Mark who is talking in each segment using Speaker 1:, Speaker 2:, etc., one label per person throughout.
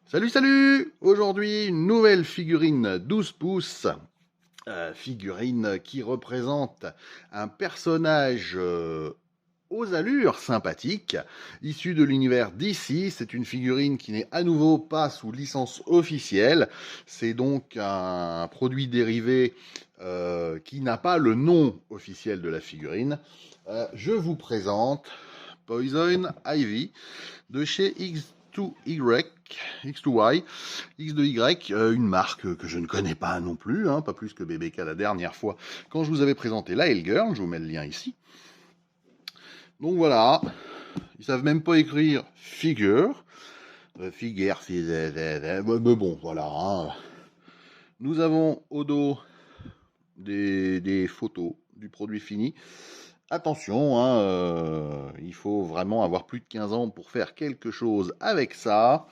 Speaker 1: Salut, salut! Aujourd'hui, une nouvelle figurine 12 pouces. Figurine qui représente un personnage aux allures sympathiques, issu de l'univers DC. C'est une figurine qui n'est à nouveau pas sous licence officielle. C'est donc un produit dérivé qui n'a pas le nom officiel de la figurine. Je vous présente Poison Ivy de chez X2Y, X2Y, X2Y, une marque que je ne connais pas non plus, pas plus que BBK la dernière fois quand je vous avais présenté la Hellgirl. Je vous mets le lien ici. Donc voilà, ils savent même pas écrire figure. Figure, mais bon, voilà. Nous avons au dos des photos du produit fini. Attention, il faut vraiment avoir plus de 15 ans pour faire quelque chose avec ça.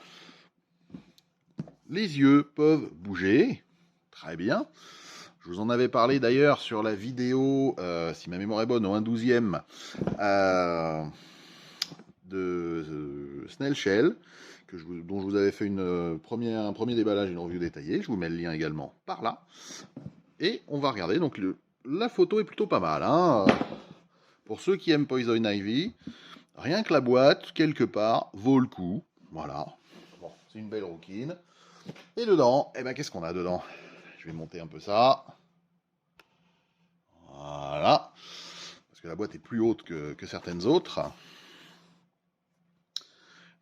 Speaker 1: Les yeux peuvent bouger. Très bien. Je vous en avais parlé d'ailleurs sur la vidéo, si ma mémoire est bonne, au 1/12e de Snail Shell, dont je vous avais fait un premier déballage, une review détaillée. Je vous mets le lien également par là. Et on va regarder. Donc la photo est plutôt pas mal. Pour ceux qui aiment Poison Ivy, rien que la boîte, quelque part, vaut le coup. Voilà. Bon, c'est une belle rouquine. Et dedans, qu'est-ce qu'on a dedans? Je vais monter un peu ça. Voilà. Parce que la boîte est plus haute que certaines autres.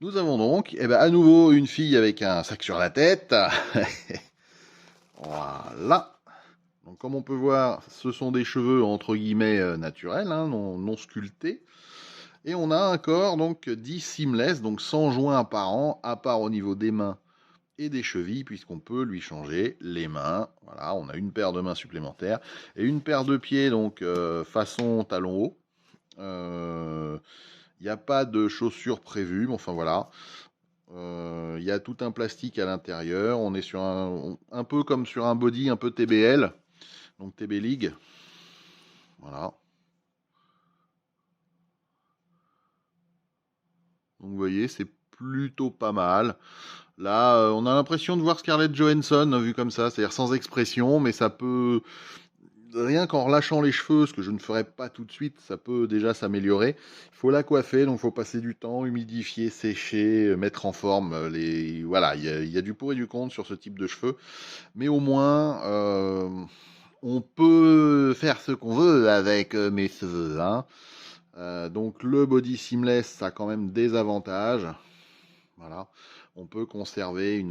Speaker 1: Nous avons donc, à nouveau, une fille avec un sac sur la tête. Voilà. Donc, comme on peut voir, ce sont des cheveux entre guillemets naturels, non sculptés. Et on a un corps donc dit seamless, donc sans joint apparent, à part au niveau des mains et des chevilles, puisqu'on peut lui changer les mains. Voilà, on a une paire de mains supplémentaires et une paire de pieds, donc façon talon haut. Il n'y a pas de chaussures prévues, mais enfin voilà. Il y a tout un plastique à l'intérieur. On est sur un peu comme sur un body un peu TBL, donc TB League. Voilà. Donc vous voyez, c'est plutôt pas mal. Là, on a l'impression de voir Scarlett Johansson vu comme ça, c'est-à-dire sans expression, mais ça peut, rien qu'en relâchant les cheveux, ce que je ne ferai pas tout de suite, ça peut déjà s'améliorer. Il faut la coiffer, donc il faut passer du temps, humidifier, sécher, mettre en forme. Voilà, il y a du pour et du contre sur ce type de cheveux, mais au moins, on peut faire ce qu'on veut avec mes cheveux. Donc le body seamless, ça a quand même des avantages. Voilà, on peut conserver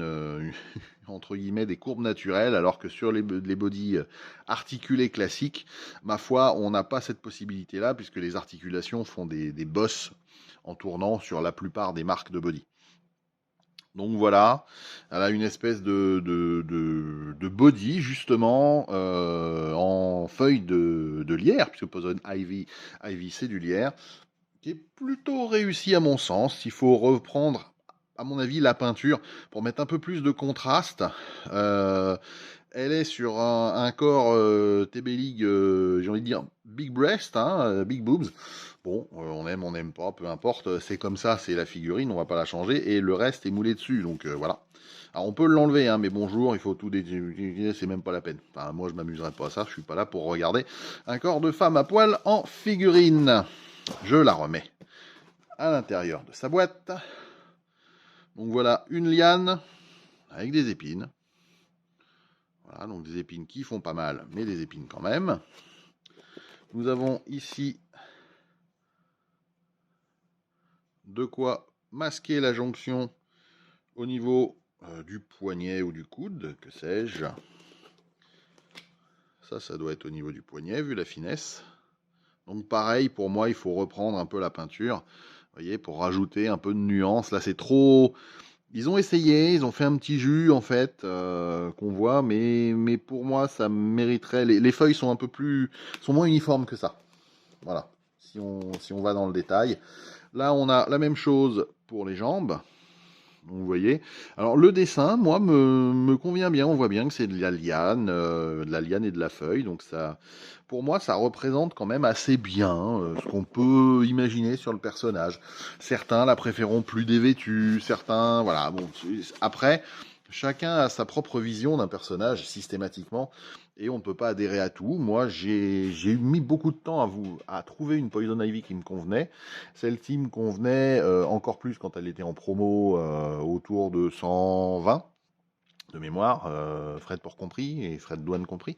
Speaker 1: entre guillemets des courbes naturelles, alors que sur les bodys articulés classiques, ma foi, on n'a pas cette possibilité-là, puisque les articulations font des bosses en tournant sur la plupart des marques de body. Donc voilà, elle a une espèce de body justement en feuille de lierre, puisque Poison Ivy c'est du lierre, qui est plutôt réussi à mon sens. Il faut reprendre, à mon avis, la peinture pour mettre un peu plus de contraste. Elle est sur un corps TB League, j'ai envie de dire big breast, big boobs. Bon, on n'aime pas, peu importe, c'est comme ça, c'est la figurine, on va pas la changer, et le reste est moulé dessus, donc voilà. Alors on peut l'enlever, mais bonjour, il faut tout détruire, c'est même pas la peine. Enfin, moi je m'amuserai pas à ça, je suis pas là pour regarder un corps de femme à poil en figurine. Je la remets à l'intérieur de sa boîte. Donc voilà une liane avec des épines. Voilà, donc des épines qui font pas mal, mais des épines quand même. Nous avons ici de quoi masquer la jonction au niveau du poignet ou du coude, que sais-je. Ça doit être au niveau du poignet, vu la finesse. Donc pareil, pour moi, il faut reprendre un peu la peinture, vous voyez, pour rajouter un peu de nuance. Là, c'est trop... Ils ont essayé, ils ont fait un petit jus en fait qu'on voit, mais pour moi ça mériterait. Les feuilles sont un peu plus, sont moins uniformes que ça. Voilà. Si on va dans le détail, là on a la même chose pour les jambes. Donc, vous voyez. Alors le dessin, moi, me convient bien. On voit bien que c'est de la liane et de la feuille, donc ça, pour moi, ça représente quand même assez bien ce qu'on peut imaginer sur le personnage. Certains la préféreront plus dévêtue, certains, voilà. Bon, après, chacun a sa propre vision d'un personnage systématiquement, et on ne peut pas adhérer à tout. Moi, j'ai mis beaucoup de temps à trouver une Poison Ivy qui me convenait. Celle-ci me convenait encore plus quand elle était en promo autour de 120 de mémoire, frais de port compris et frais de douane compris.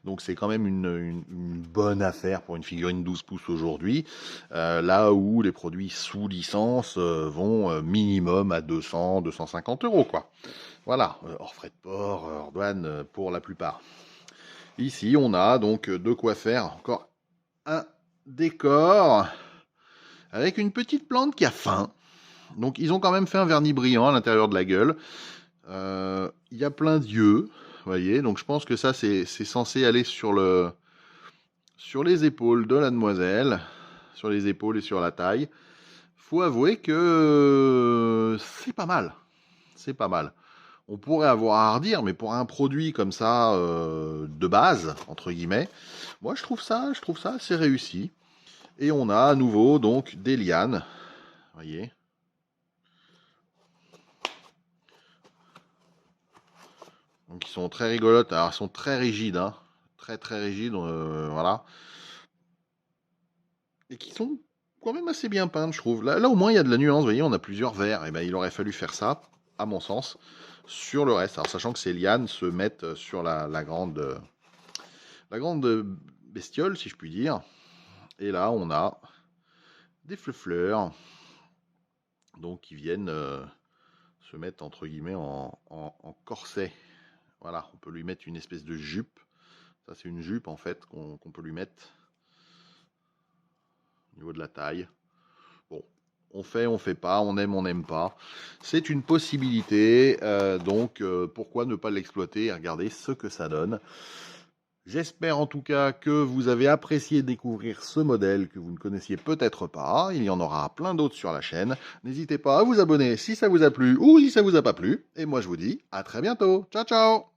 Speaker 1: Donc c'est quand même une bonne affaire pour une figurine 12 pouces aujourd'hui, là où les produits sous licence vont minimum à 200, 250 euros, quoi. Voilà, hors frais de port, hors douane pour la plupart. Ici, on a donc de quoi faire encore un décor avec une petite plante qui a faim. Donc ils ont quand même fait un vernis brillant à l'intérieur de la gueule. Il y a plein d'yeux, vous voyez, donc je pense que ça c'est censé aller sur les épaules de la demoiselle, sur les épaules et sur la taille. Faut avouer que c'est pas mal, c'est pas mal. On pourrait avoir à redire, mais pour un produit comme ça de base entre guillemets, moi je trouve ça assez réussi. Et on a à nouveau donc des lianes, vous voyez. Donc ils sont très rigolotes, alors elles sont très rigides, hein. Très très rigides, voilà. Et qui sont quand même assez bien peintes, je trouve. Là au moins il y a de la nuance, vous voyez, on a plusieurs verts, et ben il aurait fallu faire ça, à mon sens, sur le reste. Alors sachant que ces lianes se mettent sur la grande bestiole, si je puis dire. Et là on a des fleurs, donc qui viennent se mettre entre guillemets en corset. Voilà, on peut lui mettre une espèce de jupe. Ça, c'est une jupe en fait qu'on peut lui mettre au niveau de la taille. Bon, on fait pas, on n'aime pas. C'est une possibilité, donc pourquoi ne pas l'exploiter et regarder ce que ça donne. J'espère en tout cas que vous avez apprécié découvrir ce modèle que vous ne connaissiez peut-être pas. Il y en aura plein d'autres sur la chaîne. N'hésitez pas à vous abonner si ça vous a plu ou si ça vous a pas plu. Et moi je vous dis à très bientôt. Ciao ciao!